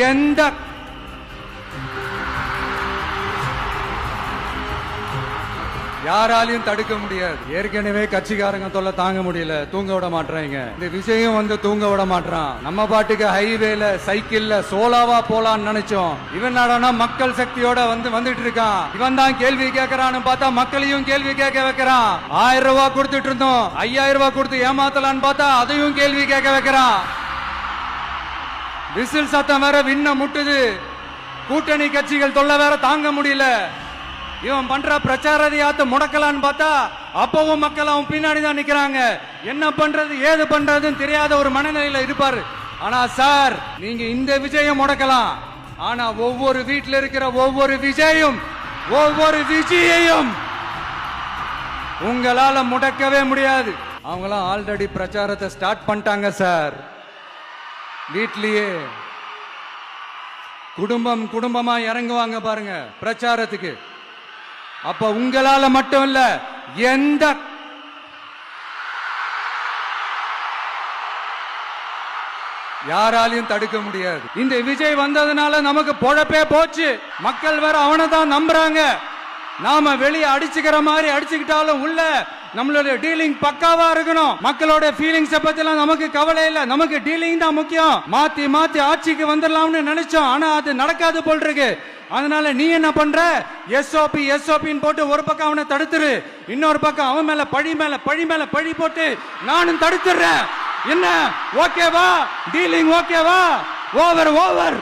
எந்த யாராலையும் தடுக்க முடியாது. ஏற்கனவே கட்சிக்காரங்க தொல்லை தாங்க முடியல, தூங்க விட மாட்டாங்க. இந்த விஷயம் வந்து தூங்க விட மாட்டான். நம்ம பாட்டுக்கு ஹைவேல சைக்கிள்ல சோலாவா போலான்னு நினைச்சோம். இவன் நாடனா மக்கள் சக்தியோட வந்துட்டு இருக்கான். இவன் தான் கேள்வி கேட்கறான்னு பார்த்தா மக்களையும் கேள்வி கேட்க வைக்கிறான். 1000 ரூபாய் கொடுத்துட்டு இருந்தோம், 5000 ரூபாய் கொடுத்து ஏமாத்தலான்னு பார்த்தா அதையும் கேள்வி கேட்க வைக்கிறான். விசில் சத்தம் வேற விண்ண முட்டுது. கூட்டணி கட்சிகள் தொல்லை வேற தாங்க முடியல. இவன் பண்ற பிரச்சாரத்தையாத்த முடக்கலான்னு பார்த்தா அப்பவும் மக்கள் அவன் பின்னாடி தான் நிக்கிறாங்க. என்ன பண்றது ஏது பண்றதுன்னு தெரியாத ஒரு மனநிலையில இருப்பாரு. ஆனா சார், நீங்க இந்த விஜயம் முடக்கலாம், ஆனா ஒவ்வொரு வீட்டில் இருக்கிற ஒவ்வொரு விஜயையும் உங்களால முடக்கவே முடியாது. அவங்களாம் ஆல்ரெடி பிரச்சாரத்தை ஸ்டார்ட் பண்ணிட்டாங்க சார். வீட்லயே குடும்பமா இறங்குவாங்க பாருங்க பிரச்சாரத்துக்கு. அப்ப உங்களால மட்டும் இல்ல, எந்த யாராலையும் தடுக்க முடியாது. இந்த விஜய் வந்ததுனால நமக்கு பொழப்பே போச்சு. மக்கள் வேற அவனை தான் நம்புறாங்க. நாம வெளியே அடிச்சுக்கிற மாதிரி அடிச்சுக்கிட்டாலும் உள்ள நம்மளுடைய டீலிங் பக்காவா இருக்கணும். மக்களோட ஃபீலிங்ஸ் பத்திலாம் நமக்கு கவலை இல்ல, நமக்கு டீலிங் தான் முக்கியம். மாத்தி ஆட்சிக்கு வந்துடலாம்னு நினைச்சோம், ஆனா அது நடக்காது போல் இருக்கு. அதனால நீ என்ன பண்ற, எஸ்ஓபின்னு போட்டு ஒரு பக்கம் அவனை தடுத்துரு, இன்னொரு பக்கம் அவன் மேல பழி போட்டு நானும் தடுத்துறேன். என்ன ஓகேவா? டீலிங் ஓகேவா? ஓவர்